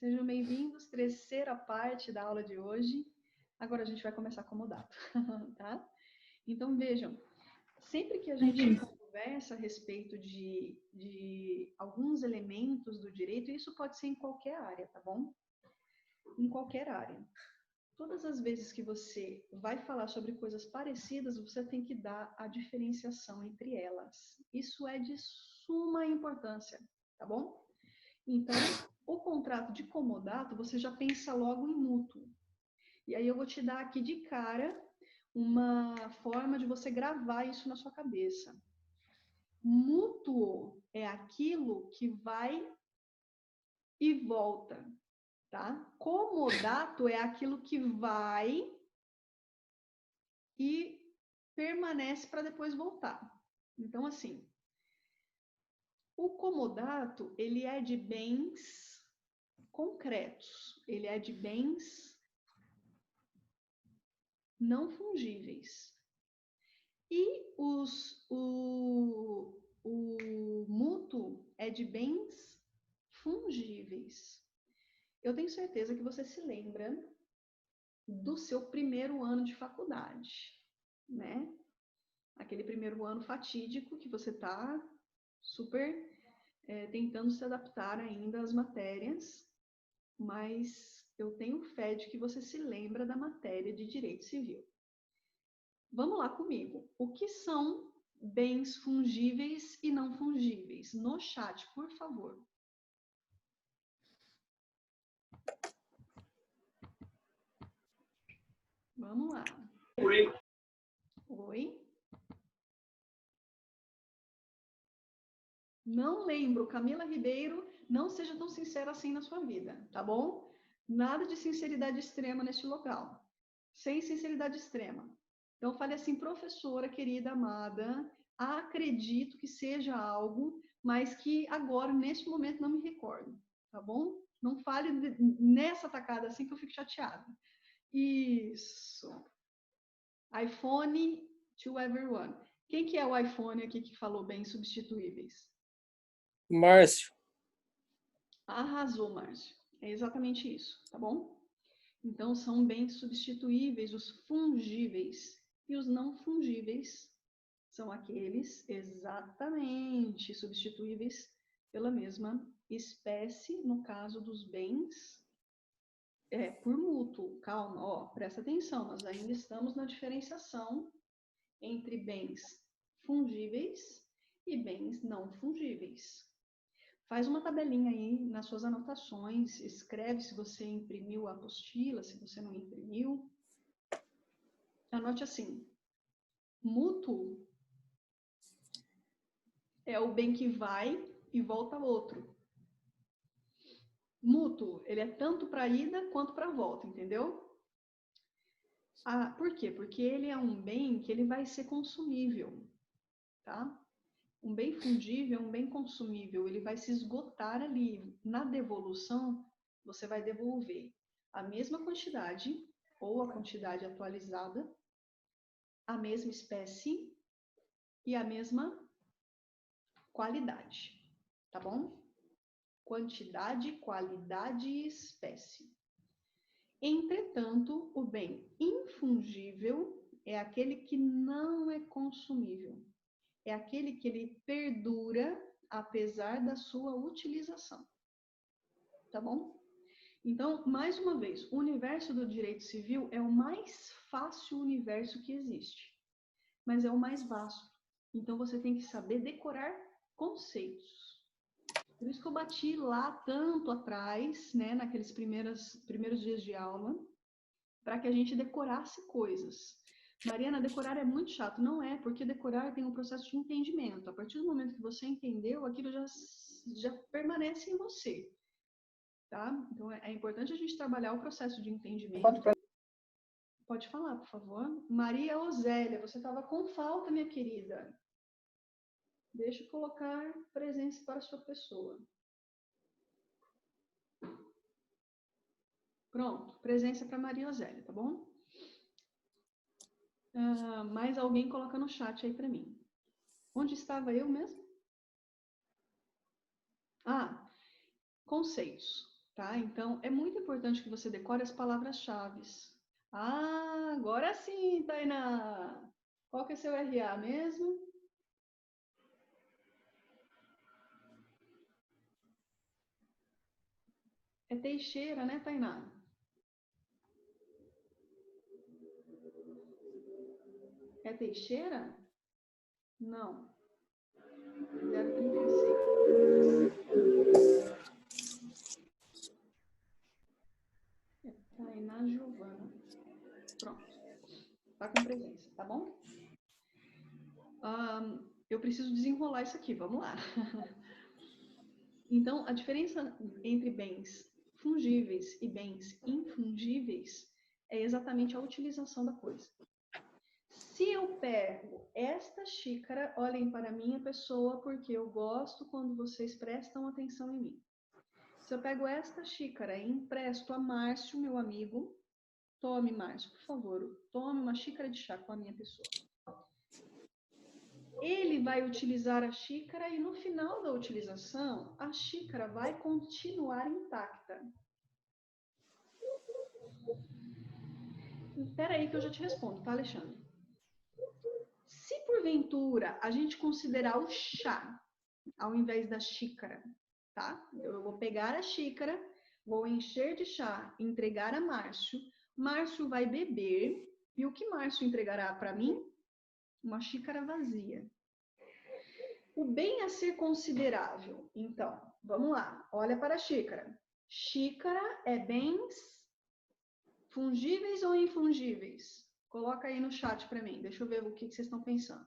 Sejam bem-vindos, terceira parte da aula de hoje. Agora a gente vai começar acomodado, tá? Então, vejam, sempre que a gente conversa a respeito de alguns elementos do direito, isso pode ser em qualquer área, tá bom? Em qualquer área. Todas as vezes que você vai falar sobre coisas parecidas, você tem que dar a diferenciação entre elas. Isso é de suma importância, tá bom? Então, o contrato de comodato, você já pensa logo em mútuo. E aí eu vou te dar aqui de cara uma forma de você gravar isso na sua cabeça. Mútuo é aquilo que vai e volta, tá? Comodato é aquilo que vai e permanece para depois voltar. Então, assim, o comodato, ele é de bens concretos, ele é de bens não fungíveis. E o mútuo é de bens fungíveis. Eu tenho certeza que você se lembra do seu primeiro ano de faculdade, né? Aquele primeiro ano fatídico que você está super tentando se adaptar ainda às matérias, mas eu tenho fé de que você se lembra da matéria de direito civil. Vamos lá comigo. O que são bens fungíveis e não fungíveis? No chat, por favor. Vamos lá. Oi. Oi? Não lembro, Camila Ribeiro, não seja tão sincera assim na sua vida, tá bom? Nada de sinceridade extrema neste local. Sem sinceridade extrema. Então, fale assim, professora querida, amada, acredito que seja algo, mas que agora, neste momento, não me recordo, tá bom? Não fale nessa tacada assim que eu fico chateada. Isso. iPhone to everyone. Quem que é o iPhone aqui que falou bem substituíveis? Márcio. Arrasou, Márcio. É exatamente isso, tá bom? Então, são bens substituíveis, os fungíveis. E os não fungíveis são aqueles exatamente substituíveis pela mesma espécie, no caso dos bens por mútuo. Calma, ó, presta atenção, nós ainda estamos na diferenciação entre bens fungíveis e bens não fungíveis. Faz uma tabelinha aí nas suas anotações, escreve se você imprimiu a apostila, se você não imprimiu. Anote assim, mútuo é o bem que vai e volta outro. Mútuo, ele é tanto para ida quanto para volta, entendeu? Ah, por quê? Porque ele é um bem que ele vai ser consumível, tá? Um bem fungível é um bem consumível, ele vai se esgotar ali. Na devolução, você vai devolver a mesma quantidade ou a quantidade atualizada, a mesma espécie e a mesma qualidade, tá bom? Quantidade, qualidade e espécie. Entretanto, o bem infungível é aquele que não é consumível. É aquele que ele perdura apesar da sua utilização. Tá bom? Então, mais uma vez, o universo do direito civil é o mais fácil universo que existe, mas é o mais vasto. Então, você tem que saber decorar conceitos. Por isso que eu bati lá tanto atrás, né, naqueles primeiros dias de aula, para que a gente decorasse coisas. Mariana, decorar é muito chato. Não é, porque decorar tem um processo de entendimento. A partir do momento que você entendeu, aquilo já permanece em você. Tá? Então, é importante a gente trabalhar o processo de entendimento. Pode falar, por favor. Maria Osélia, você estava com falta, minha querida. Deixa eu colocar presença para a sua pessoa. Pronto, presença para Maria Osélia, tá bom? Mais alguém coloca no chat aí para mim. Onde estava eu mesmo? Ah, conceitos, Tá? Então, é muito importante que você decore as palavras-chave. Ah, agora sim, Tainá. Qual que é seu RA mesmo? É Teixeira, né, Tainá? É Teixeira? Não. 036. É Tainá Giovana. Pronto. Tá com presença, tá bom? Eu preciso desenrolar isso aqui, vamos lá. Então, a diferença entre bens fungíveis e bens infungíveis é exatamente a utilização da coisa. Se eu pego esta xícara, olhem para mim, a pessoa, porque eu gosto quando vocês prestam atenção em mim. Se eu pego esta xícara e empresto a Márcio, meu amigo, tome, Márcio, por favor, tome uma xícara de chá com a minha pessoa. Ele vai utilizar a xícara e no final da utilização, a xícara vai continuar intacta. Espera aí que eu já te respondo, tá, Alexandre? Se porventura a gente considerar o chá ao invés da xícara, tá? Eu vou pegar a xícara, vou encher de chá, entregar a Márcio. Márcio vai beber e o que Márcio entregará para mim? Uma xícara vazia. O bem a ser considerável. Então, vamos lá. Olha para a xícara. Xícara é bens fungíveis ou infungíveis? Coloca aí no chat para mim. Deixa eu ver o que vocês estão pensando.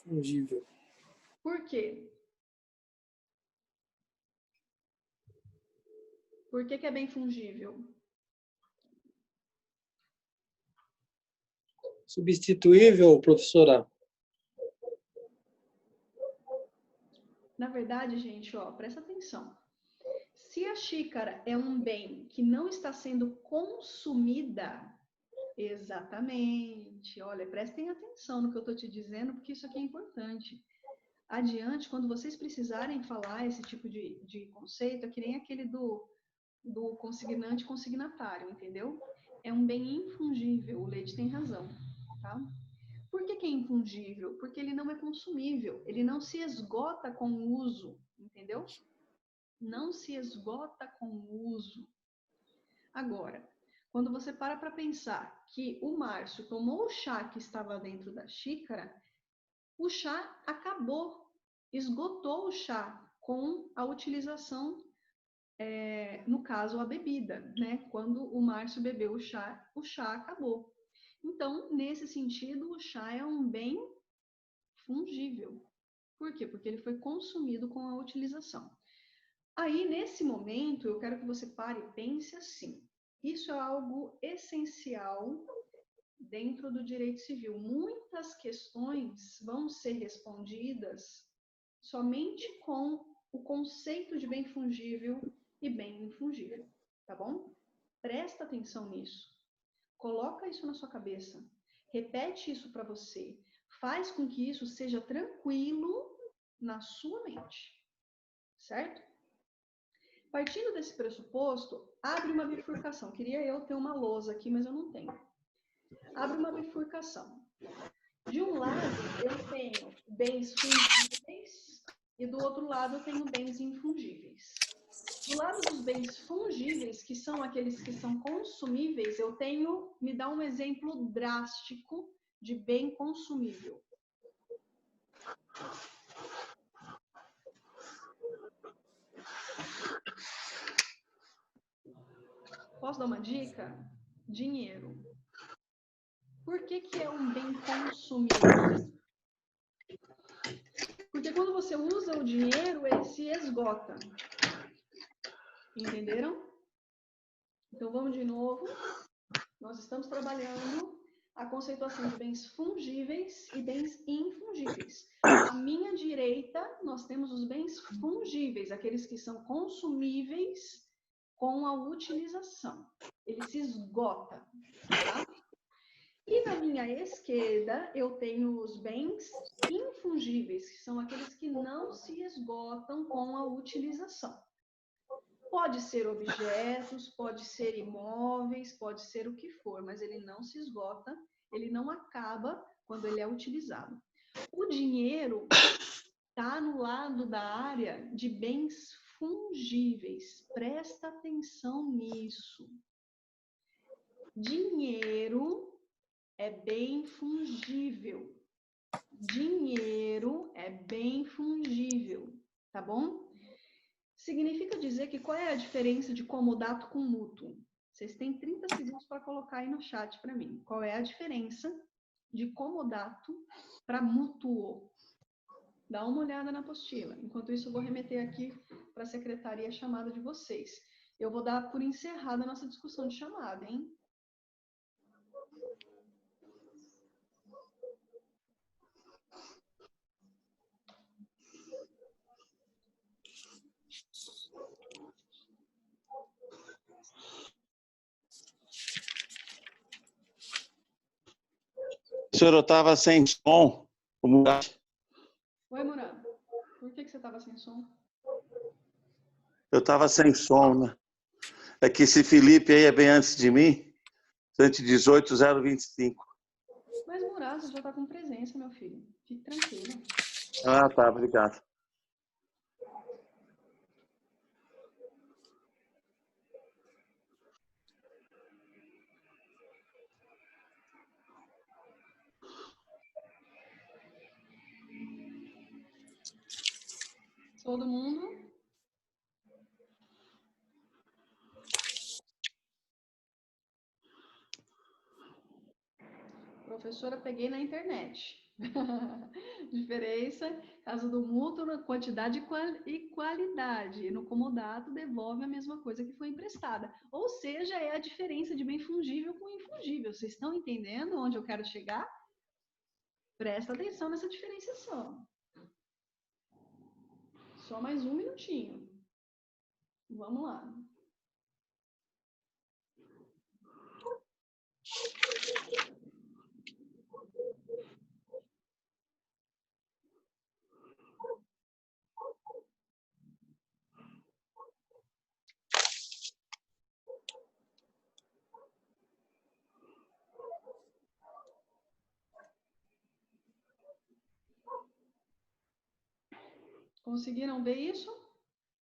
Fungível. Por quê? Por que é bem fungível? Substituível, professora? Na verdade, gente, ó, presta atenção. Se a xícara é um bem que não está sendo consumida, exatamente, olha, prestem atenção no que eu estou te dizendo, porque isso aqui é importante. Adiante, quando vocês precisarem falar esse tipo de conceito, é que nem aquele do consignante e consignatário, entendeu? É um bem infungível, o Leite tem razão, tá? Por que é infungível? Porque ele não é consumível, ele não se esgota com o uso, entendeu? Não se esgota com o uso. Agora, quando você para pensar que o Márcio tomou o chá que estava dentro da xícara, o chá acabou, esgotou o chá com a utilização, no caso, a bebida, né? Quando o Márcio bebeu o chá acabou. Então, nesse sentido, o chá é um bem fungível. Por quê? Porque ele foi consumido com a utilização. Aí, nesse momento, eu quero que você pare e pense assim. Isso é algo essencial dentro do direito civil. Muitas questões vão ser respondidas somente com o conceito de bem fungível e bem infungível, tá bom? Presta atenção nisso. Coloca isso na sua cabeça. Repete isso para você. Faz com que isso seja tranquilo na sua mente. Certo? Partindo desse pressuposto, abre uma bifurcação. Queria eu ter uma lousa aqui, mas eu não tenho. Abre uma bifurcação. De um lado, eu tenho bens fungíveis e do outro lado eu tenho bens infungíveis. Do lado dos bens fungíveis, que são aqueles que são consumíveis, eu tenho, me dá um exemplo drástico de bem consumível. Posso dar uma dica? Dinheiro. Por que é um bem consumível? Porque quando você usa o dinheiro, ele se esgota. Entenderam? Então, vamos de novo. Nós estamos trabalhando a conceituação de bens fungíveis e bens infungíveis. À minha direita, nós temos os bens fungíveis, aqueles que são consumíveis com a utilização. Ele se esgota, tá? E na minha esquerda, eu tenho os bens infungíveis, que são aqueles que não se esgotam com a utilização. Pode ser objetos, pode ser imóveis, pode ser o que for, mas ele não se esgota, ele não acaba quando ele é utilizado. O dinheiro está no lado da área de bens fungíveis. Presta atenção nisso. Dinheiro é bem fungível. Dinheiro é bem fungível, tá bom? Significa dizer que qual é a diferença de comodato com mútuo? Vocês têm 30 segundos para colocar aí no chat para mim. Qual é a diferença de comodato para mútuo? Dá uma olhada na apostila. Enquanto isso, eu vou remeter aqui para a secretaria a chamada de vocês. Eu vou dar por encerrada a nossa discussão de chamada, hein? Senhor, eu estava sem som. Oi, Moran. Por que você estava sem som? Eu estava sem som, né? É que esse Felipe aí é bem antes de mim, 118.025. Mas, Moran, você já está com presença, meu filho. Fique tranquilo. Ah, tá, obrigado. Todo mundo? Professora, peguei na internet. Diferença, caso do mútuo, na quantidade e qualidade. No comodato, devolve a mesma coisa que foi emprestada. Ou seja, é a diferença de bem fungível com infungível. Vocês estão entendendo onde eu quero chegar? Presta atenção nessa diferenciação. Só mais um minutinho. Vamos lá. Conseguiram ver isso?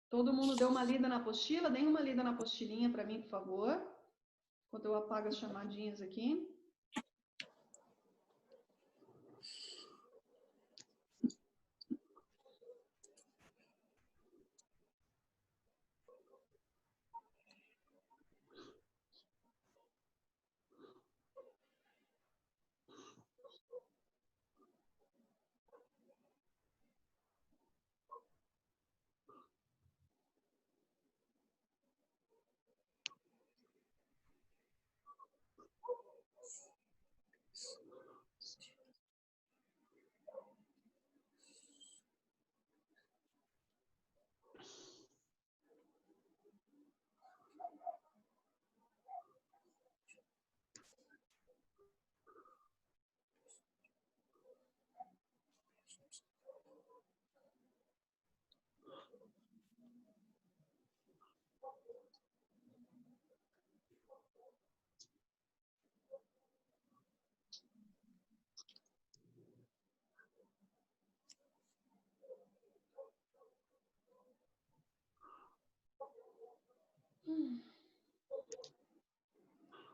Todo mundo deu uma lida na apostila? Deem uma lida na apostilinha para mim, por favor. Enquanto eu apago as chamadinhas aqui.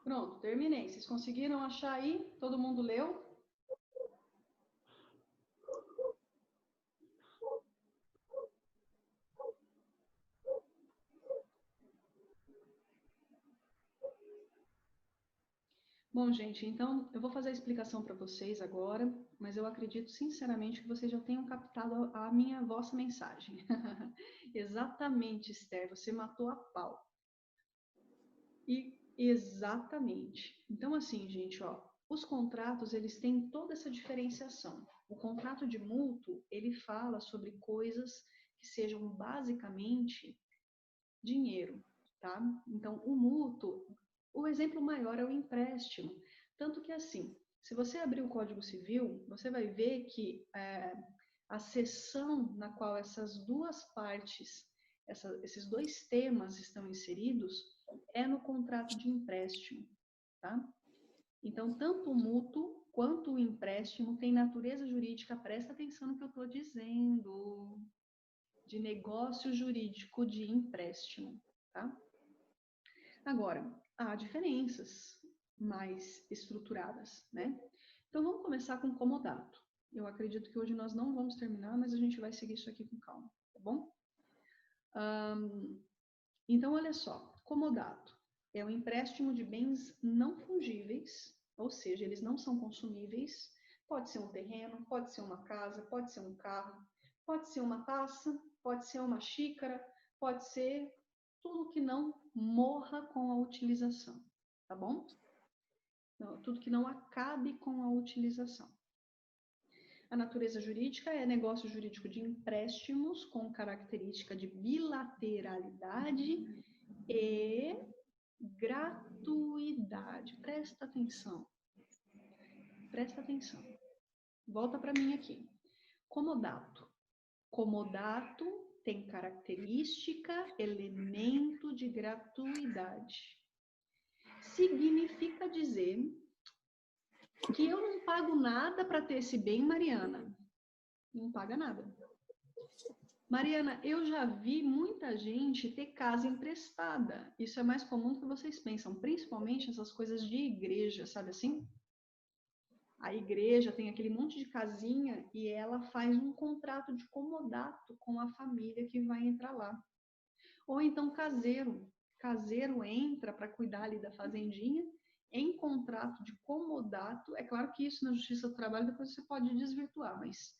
Pronto, terminei. Vocês conseguiram achar aí? Todo mundo leu? Bom, gente, então eu vou fazer a explicação para vocês agora, mas eu acredito sinceramente que vocês já tenham captado a minha vossa mensagem. Exatamente, Esther, você matou a pau. E exatamente. Então, assim, gente, ó, os contratos, eles têm toda essa diferenciação. O contrato de mútuo, ele fala sobre coisas que sejam basicamente dinheiro, tá? Então, o mútuo, o exemplo maior é o empréstimo. Tanto que, assim, se você abrir o Código Civil, você vai ver que a seção na qual essas duas partes esses dois temas estão inseridos é no contrato de empréstimo, tá? Então, tanto o mútuo quanto o empréstimo tem natureza jurídica, presta atenção no que eu estou dizendo, de negócio jurídico de empréstimo, tá? Agora, há diferenças mais estruturadas, né? Então, vamos começar com comodato. Eu acredito que hoje nós não vamos terminar, mas a gente vai seguir isso aqui com calma, tá bom? Então, olha só, comodato é um empréstimo de bens não fungíveis, ou seja, eles não são consumíveis. Pode ser um terreno, pode ser uma casa, pode ser um carro, pode ser uma taça, pode ser uma xícara, pode ser tudo que não morra com a utilização, tá bom? Não, tudo que não acabe com a utilização. A natureza jurídica é negócio jurídico de empréstimos com característica de bilateralidade e gratuidade. Presta atenção. Presta atenção. Volta para mim aqui. Comodato. Comodato tem característica, elemento de gratuidade. Significa dizer que eu não pago nada para ter esse bem, Mariana. Não paga nada. Mariana, eu já vi muita gente ter casa emprestada. Isso é mais comum do que vocês pensam, principalmente essas coisas de igreja, sabe assim? A igreja tem aquele monte de casinha e ela faz um contrato de comodato com a família que vai entrar lá. Ou então caseiro. Caseiro entra para cuidar ali da fazendinha em contrato de comodato. É claro que isso na Justiça do Trabalho depois você pode desvirtuar, mas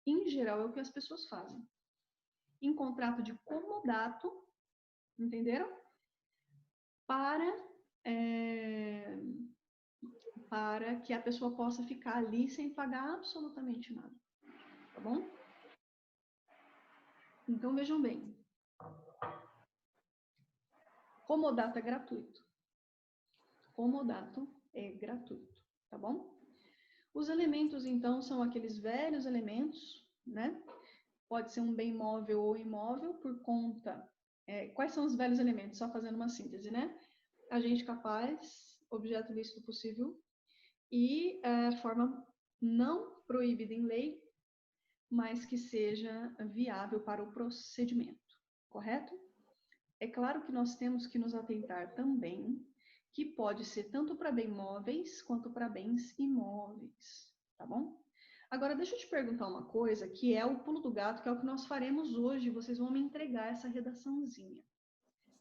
em geral é o que as pessoas fazem. Em contrato de comodato, entenderam? Para que a pessoa possa ficar ali sem pagar absolutamente nada. Tá bom? Então, vejam bem. Comodato é gratuito. Comodato é gratuito, tá bom? Os elementos, então, são aqueles velhos elementos, né? Pode ser um bem móvel ou imóvel por conta... quais são os velhos elementos? Só fazendo uma síntese, né? Agente capaz, objeto lícito possível e forma não proibida em lei, mas que seja viável para o procedimento, correto? É claro que nós temos que nos atentar também que pode ser tanto para bens móveis quanto para bens imóveis, tá bom? Agora, deixa eu te perguntar uma coisa, que é o pulo do gato, que é o que nós faremos hoje. Vocês vão me entregar essa redaçãozinha.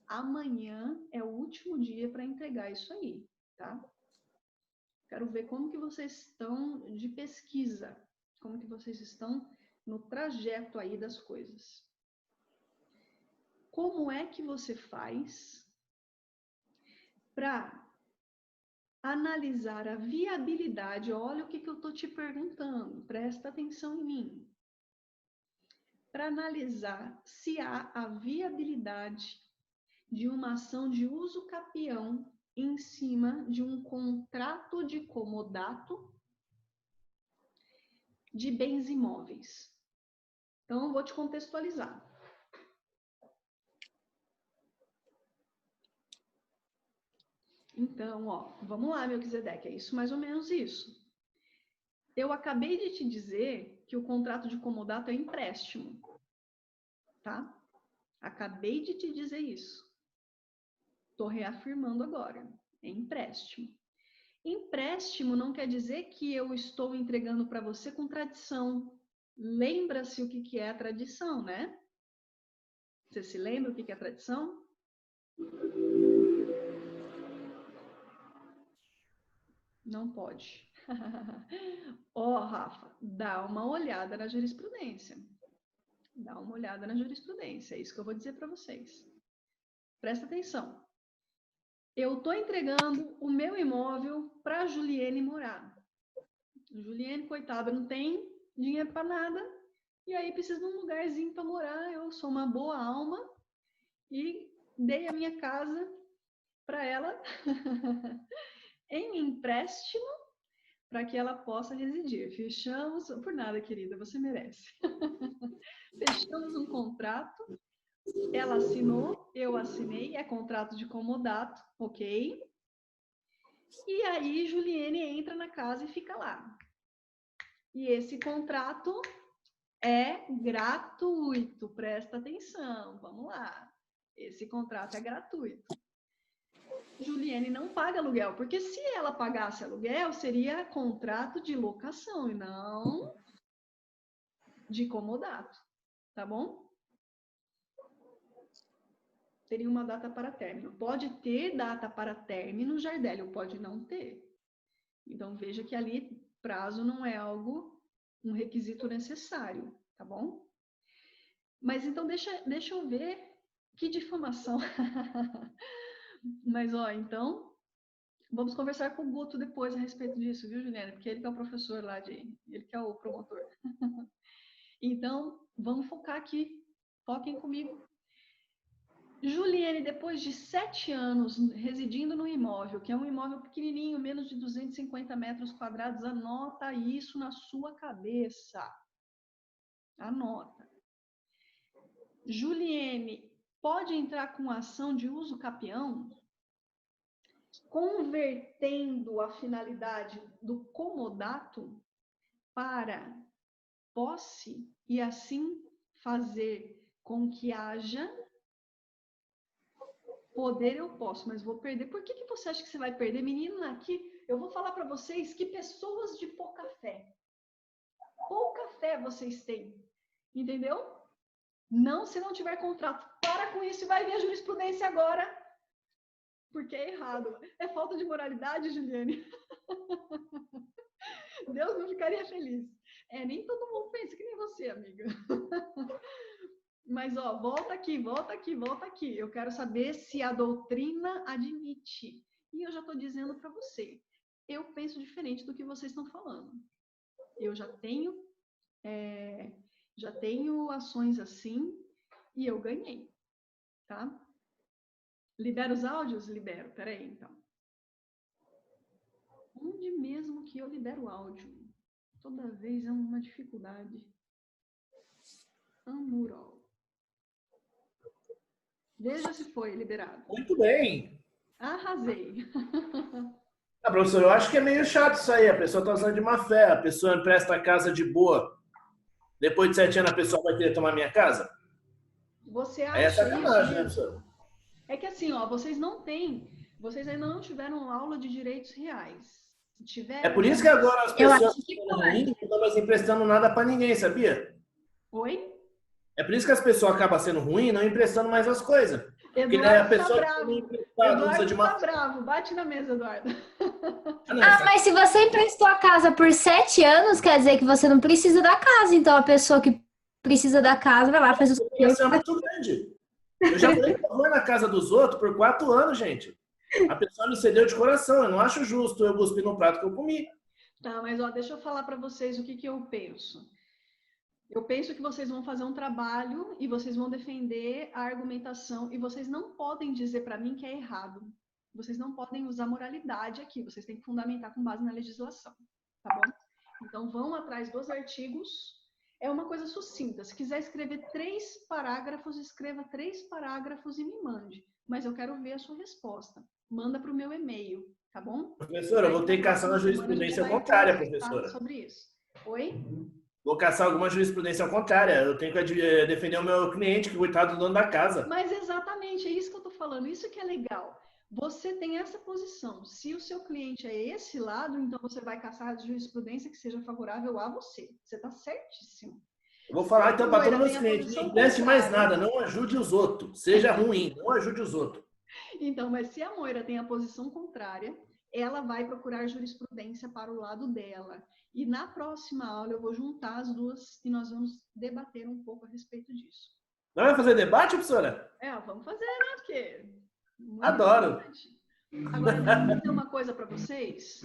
Amanhã é o último dia para entregar isso aí, tá? Quero ver como que vocês estão de pesquisa, como que vocês estão no trajeto aí das coisas. Como é que você faz para analisar a viabilidade? Olha o que eu estou te perguntando, presta atenção em mim. Para analisar se há a viabilidade de uma ação de uso capião em cima de um contrato de comodato de bens imóveis. Então, eu vou te contextualizar. Então, ó, vamos lá, Melquisedeque, é isso, mais ou menos isso. Eu acabei de te dizer que o contrato de comodato é empréstimo, tá? Acabei de te dizer isso. Estou reafirmando agora, é empréstimo. Empréstimo não quer dizer que eu estou entregando para você com tradição. Lembra-se o que é a tradição, né? Você se lembra o que é a tradição? Não pode. Ó, Rafa, dá uma olhada na jurisprudência. Dá uma olhada na jurisprudência. É isso que eu vou dizer para vocês. Presta atenção. Eu estou entregando o meu imóvel para a Juliene morar. Juliene, coitada, não tem dinheiro para nada. E aí precisa de um lugarzinho para morar. Eu sou uma boa alma e dei a minha casa para ela em empréstimo para que ela possa residir. Fechamos, por nada, querida, você merece. Fechamos um contrato Ela assinou, eu assinei, é contrato de comodato, ok? E aí Juliene entra na casa e fica lá. E esse contrato é gratuito, presta atenção, vamos lá. Esse contrato é gratuito. Juliene não paga aluguel, porque se ela pagasse aluguel, seria contrato de locação e não de comodato, tá bom? Teria uma data para término. Pode ter data para término, Jardélio, pode não ter. Então, veja que ali prazo não é algo, um requisito necessário, tá bom? Mas então, deixa eu ver que difamação. Mas, ó, então, vamos conversar com o Guto depois a respeito disso, viu, Juliana? Porque ele que é o professor lá, ele que é o promotor. Então, vamos focar aqui. Foquem comigo. Juliane, depois de 7 anos residindo no imóvel, que é um imóvel pequenininho, menos de 250 metros quadrados, anota isso na sua cabeça. Anota. Juliane, pode entrar com ação de uso capião, convertendo a finalidade do comodato para posse e assim fazer com que haja poder. Eu posso, mas vou perder. Por que você acha que você vai perder? Menina, aqui eu vou falar para vocês que pessoas de pouca fé vocês têm, entendeu? Não, se não tiver contrato, para com isso e vai ver a jurisprudência agora, porque é errado. É falta de moralidade, Juliane. Deus não ficaria feliz. Nem todo mundo pensa que nem você, amiga. Mas, ó, volta aqui. Eu quero saber se a doutrina admite. E eu já estou dizendo para você, eu penso diferente do que vocês estão falando. Eu já tenho ações assim e eu ganhei, tá? Libera os áudios? Libero. Peraí, então. Onde mesmo que eu libero o áudio? Toda vez é uma dificuldade. Amural. Veja se foi liberado. Muito bem. Arrasei. Professor, eu acho que é meio chato isso aí. A pessoa está usando de má fé. A pessoa empresta a casa de boa. Depois de 7 anos, a pessoa vai querer tomar minha casa? Você acha Aí é sacanagem, isso? né, professor? É que assim, ó, vocês ainda não tiveram aula de direitos reais. Se tiver, É por isso que agora as pessoas que ruins não estão mais emprestando nada para ninguém, sabia? Oi? É por isso que as pessoas acabam sendo ruins e não emprestando mais as coisas. Porque daí a Eduardo tá pessoa bravo. usa de Eduardo má tá bravo. Bate na mesa, Eduardo. Mas se você emprestou a casa por 7 anos, quer dizer que você não precisa da casa. Então a pessoa que precisa da casa vai lá, faz o Isso é muito grande. Eu já falei que eu vou na casa dos outros por 4 anos, gente. A pessoa me cedeu de coração. Eu não acho justo eu cuspir no prato que eu comi. Tá, mas ó, deixa eu falar para vocês o que eu penso. Eu penso que vocês vão fazer um trabalho e vocês vão defender a argumentação e vocês não podem dizer para mim que é errado. Vocês não podem usar moralidade aqui, vocês têm que fundamentar com base na legislação, tá bom? Então vão atrás dos artigos. É uma coisa sucinta. Se quiser escrever 3 parágrafos, escreva 3 parágrafos e me mande. Mas eu quero ver a sua resposta. Manda para o meu e-mail, tá bom? Professora, eu vou ter que caçar uma jurisprudência contrária, professora. Sobre isso. Oi? Vou caçar alguma jurisprudência contrária. Eu tenho que defender o meu cliente, que coitado do dono da casa. Mas exatamente, é isso que eu tô falando. Isso que é legal. Você tem essa posição. Se o seu cliente é esse lado, então você vai caçar a jurisprudência que seja favorável a você. Você está certíssimo. Eu vou falar então para todos os meus clientes, não empreste mais nada, não ajude os outros. Seja ruim, não ajude os outros. Então, mas se a Moira tem a posição contrária, ela vai procurar jurisprudência para o lado dela. E na próxima aula eu vou juntar as duas e nós vamos debater um pouco a respeito disso. Não vai fazer debate, professora? Vamos fazer, né? Porque... Adoro. Agora, deixa eu dizer uma coisa para vocês.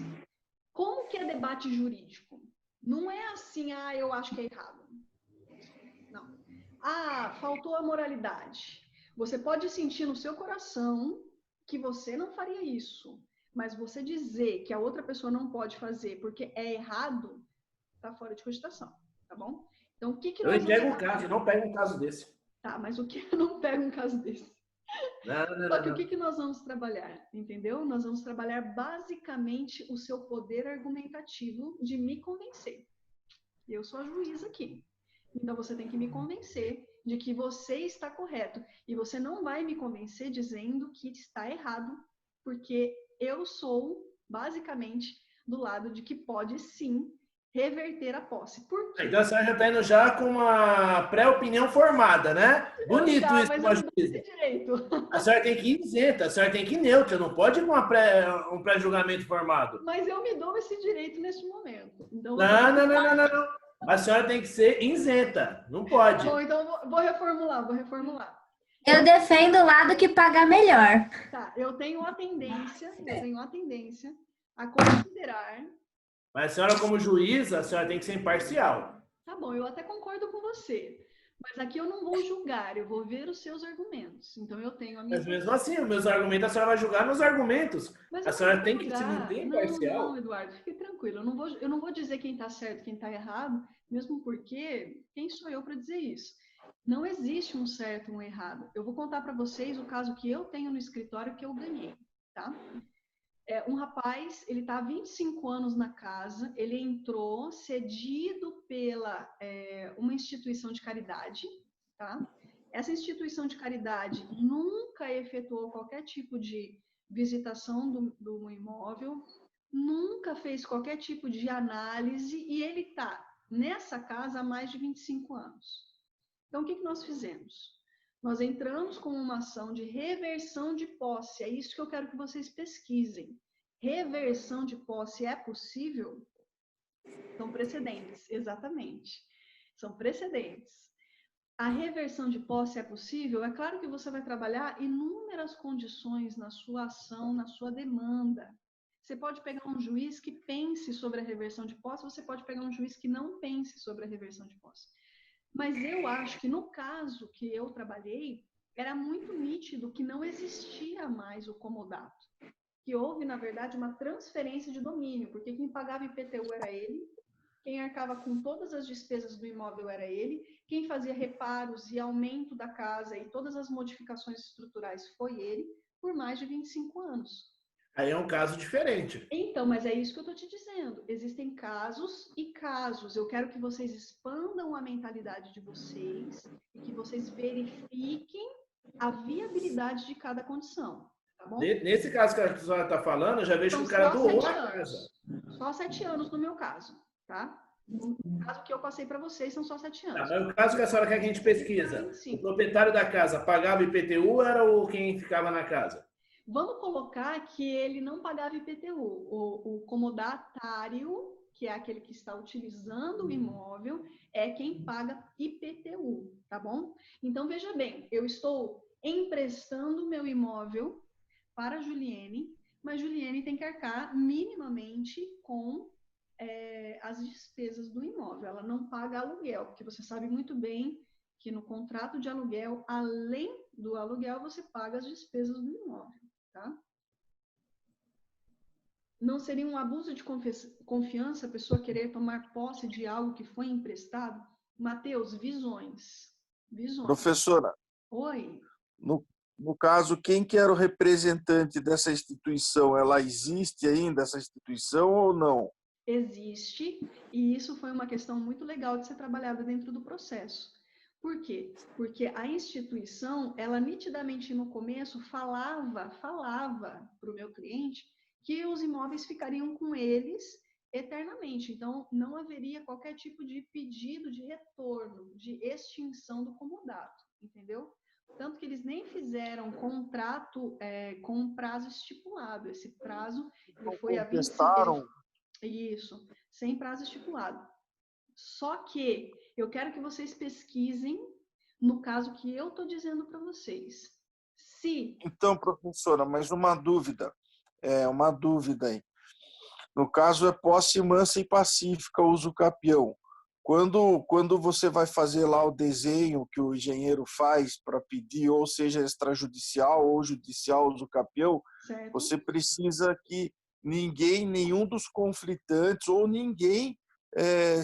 Como que é debate jurídico? Não é assim, eu acho que é errado. Não. Faltou a moralidade. Você pode sentir no seu coração que você não faria isso, mas você dizer que a outra pessoa não pode fazer porque é errado, tá fora de cogitação, tá bom? Então, o que eu entrego o caso, não pego um caso desse. Tá, mas o que eu não pego um caso desse? Não, Só que o não. que nós vamos trabalhar, entendeu? Nós vamos trabalhar basicamente o seu poder argumentativo de me convencer. Eu sou a juíza aqui. Então você tem que me convencer de que você está correto. E você não vai me convencer dizendo que está errado, porque eu sou, basicamente, do lado de que pode sim reverter a posse. Por quê? Então a senhora já está indo já com uma pré-opinião formada, né? Bonito Tá, isso, mas uma eu não dou juíza. esse direito. A senhora tem que ir isenta, a senhora tem que ir neutra, não pode ir com um pré-julgamento formado. Mas eu me dou esse direito neste momento. Então, Não. A senhora tem que ser isenta, não pode. Bom, então vou reformular. Eu defendo o lado que pagar melhor. Tá, eu tenho a tendência a considerar. Mas a senhora, como juíza, a senhora tem que ser imparcial. Tá bom, eu até concordo com você. Mas aqui eu não vou julgar, eu vou ver os seus argumentos. Então eu tenho a minha. Mas mesmo assim, os meus argumentos, a senhora vai julgar meus argumentos. Mas A eu senhora não tem vou que se julgar. manter imparcial. Não, Eduardo, fique tranquilo. Eu não vou dizer quem está certo e quem está errado, mesmo porque quem sou eu para dizer isso? Não existe um certo e um errado. Eu vou contar para vocês o caso que eu tenho no escritório que eu ganhei, tá? Um rapaz, ele está há 25 anos na casa, ele entrou cedido pela uma instituição de caridade, tá? Essa instituição de caridade nunca efetuou qualquer tipo de visitação do imóvel, nunca fez qualquer tipo de análise e ele está nessa casa há mais de 25 anos. Então, o que nós fizemos? Nós entramos com uma ação de reversão de posse. É isso que eu quero que vocês pesquisem. Reversão de posse é possível? São precedentes, exatamente. São precedentes. A reversão de posse é possível? É claro que você vai trabalhar inúmeras condições na sua ação, na sua demanda. Você pode pegar um juiz que pense sobre a reversão de posse, você pode pegar um juiz que não pense sobre a reversão de posse. Mas eu acho que no caso que eu trabalhei, era muito nítido que não existia mais o comodato. Que houve, na verdade, uma transferência de domínio, porque quem pagava IPTU era ele, quem arcava com todas as despesas do imóvel era ele, quem fazia reparos e aumento da casa e todas as modificações estruturais foi ele, por mais de 25 anos. Aí é um caso diferente. Então, mas é isso que eu estou te dizendo. Existem casos e casos. Eu quero que vocês expandam a mentalidade de vocês e que vocês verifiquem a viabilidade de cada condição. Tá bom? Nesse caso que a senhora está falando, eu já vejo que o cara doou a casa. Só 7 anos no meu caso, tá? No caso que eu passei para vocês, são só 7 anos. Tá, mas o caso que a senhora quer que a gente pesquisa, o proprietário da casa pagava IPTU ou era quem ficava na casa? Vamos colocar que ele não pagava IPTU. O comodatário, que é aquele que está utilizando o imóvel, é quem paga IPTU, tá bom? Então, veja bem, eu estou emprestando meu imóvel para a Juliene, mas Juliene tem que arcar minimamente com as despesas do imóvel. Ela não paga aluguel, porque você sabe muito bem que no contrato de aluguel, além do aluguel, você paga as despesas do imóvel. Tá? Não seria um abuso de confiança a pessoa querer tomar posse de algo que foi emprestado? Mateus, visões. Professora, Oi. No caso, quem que era o representante dessa instituição? Ela existe ainda, essa instituição, ou não? Existe, e isso foi uma questão muito legal de ser trabalhada dentro do processo. Por quê? Porque a instituição, ela nitidamente no começo falava para o meu cliente que os imóveis ficariam com eles eternamente. Então, não haveria qualquer tipo de pedido de retorno, de extinção do comodato, entendeu? Tanto que eles nem fizeram contrato com um prazo estipulado. Esse prazo ele foi a 25... Isso, sem prazo estipulado. Só que eu quero que vocês pesquisem no caso que eu estou dizendo para vocês. Então, professora, mas uma dúvida aí. No caso, é posse mansa e pacífica, uso capião. Quando você vai fazer lá o desenho que o engenheiro faz para pedir, ou seja, extrajudicial ou judicial uso capião, certo? Você precisa que nenhum dos conflitantes ou ninguém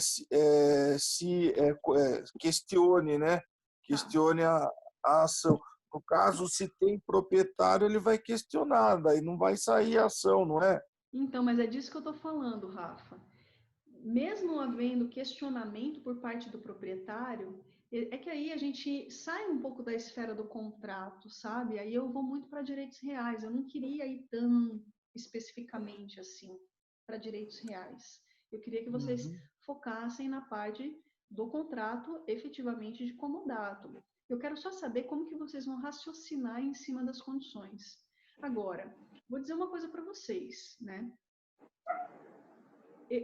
se questione, né? questione a ação. No caso, se tem proprietário, ele vai questionar, daí não vai sair a ação, não é? Então, mas é disso que eu estou falando, Rafa. Mesmo havendo questionamento por parte do proprietário, é que aí a gente sai um pouco da esfera do contrato, sabe? Aí eu vou muito para direitos reais. Eu não queria ir tão especificamente assim para direitos reais. Eu queria que vocês focassem na parte do contrato efetivamente de comodato. Eu quero só saber como que vocês vão raciocinar em cima das condições. Agora, vou dizer uma coisa para vocês, né?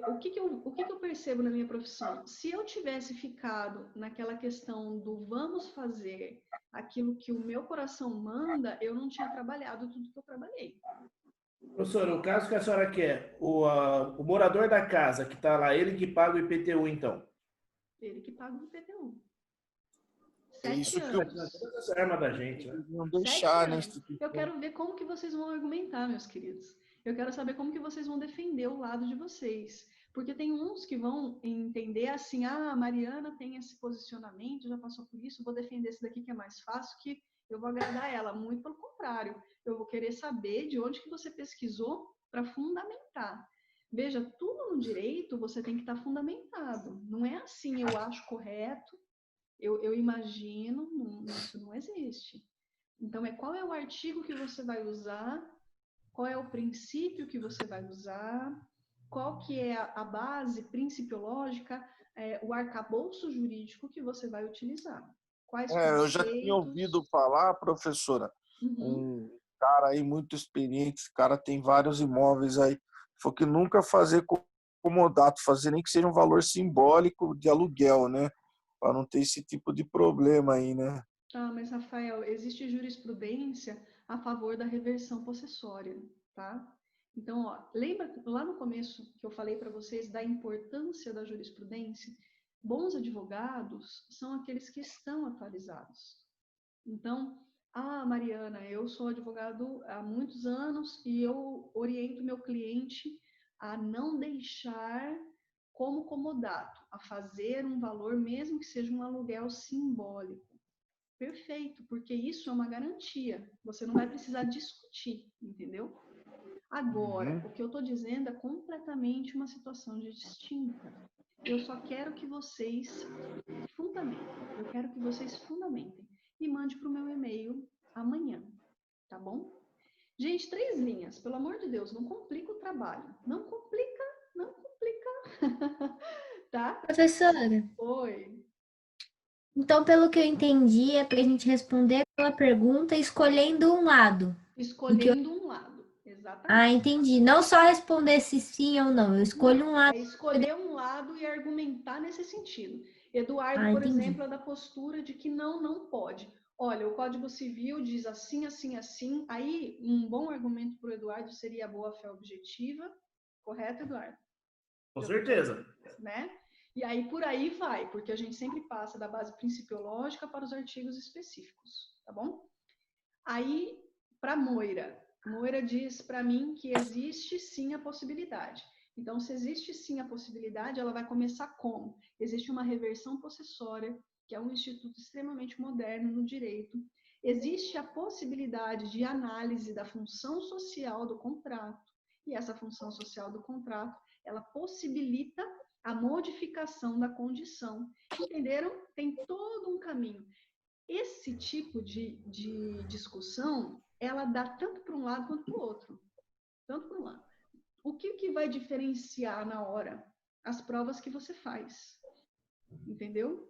O que eu percebo na minha profissão? Se eu tivesse ficado naquela questão do vamos fazer aquilo que o meu coração manda, eu não tinha trabalhado tudo que eu trabalhei. Professora, o caso que a senhora quer, o morador da casa que está lá, ele que paga o IPTU, então? Ele que paga o IPTU. É 7 isso que anos. Essa é a arma da gente, né? não 7 deixar, né? anos. Eu quero ver como que vocês vão argumentar, meus queridos. Eu quero saber como que vocês vão defender o lado de vocês. Porque tem uns que vão entender assim, a Mariana tem esse posicionamento, já passou por isso, vou defender esse daqui que é mais fácil, que eu vou agradar ela. Muito pelo contrário. Eu vou querer saber de onde que você pesquisou para fundamentar. Veja, tudo no direito você tem que estar fundamentado. Não é assim, eu acho correto, eu imagino, isso não existe. Então, qual é o artigo que você vai usar, qual é o princípio que você vai usar, qual que é a base principiológica, o arcabouço jurídico que você vai utilizar. Quais eu conceitos... já tinha ouvido falar, professora, um cara aí muito experiente, esse cara tem vários imóveis aí, falou que nunca fazer comodato, fazer nem que seja um valor simbólico de aluguel, né? Para não ter esse tipo de problema aí, né? Ah, mas Rafael, existe jurisprudência a favor da reversão possessória, tá? Então, ó, lembra lá no começo que eu falei para vocês da importância da jurisprudência? Bons advogados são aqueles que estão atualizados. Então, Mariana, eu sou advogado há muitos anos e eu oriento meu cliente a não deixar como comodato, a fazer um valor, mesmo que seja um aluguel simbólico. Perfeito, porque isso é uma garantia. Você não vai precisar discutir, entendeu? Agora, o que eu estou dizendo é completamente uma situação distinta. Eu só quero que vocês fundamentem. Eu quero que vocês fundamentem. E mande para o meu e-mail amanhã, tá bom? Gente, 3 linhas, pelo amor de Deus, não complica o trabalho. Não complica, não complica. Tá? Professora, Oi. então, pelo que eu entendi, é para a gente responder aquela pergunta escolhendo um lado. Escolhendo um lado, exatamente. Ah, entendi. Não só responder se sim ou não, eu escolho um lado. É escolher um lado e argumentar nesse sentido. Eduardo, por entendi. exemplo, é da postura de que não pode. Olha, o Código Civil diz assim, assim, assim. Aí, um bom argumento para o Eduardo seria a boa-fé objetiva. Correto, Eduardo? Com certeza. Né? E aí, por aí vai, porque a gente sempre passa da base principiológica para os artigos específicos, tá bom? Aí, para Moira. Moira diz para mim que existe sim a possibilidade. Então, se existe sim a possibilidade, ela vai começar como? Existe uma reversão possessória, que é um instituto extremamente moderno no direito. Existe a possibilidade de análise da função social do contrato, e essa função social do contrato, ela possibilita a modificação da condição. Entenderam? Tem todo um caminho. Esse tipo de discussão, ela dá tanto para um lado quanto para o outro. Tanto para um lado. O que vai diferenciar na hora? As provas que você faz. Entendeu?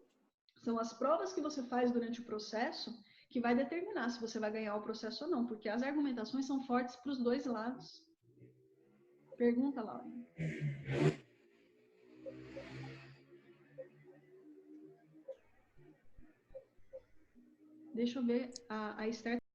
São as provas que você faz durante o processo que vai determinar se você vai ganhar o processo ou não, porque as argumentações são fortes para os dois lados. Pergunta, Laura. Deixa eu ver, a Esther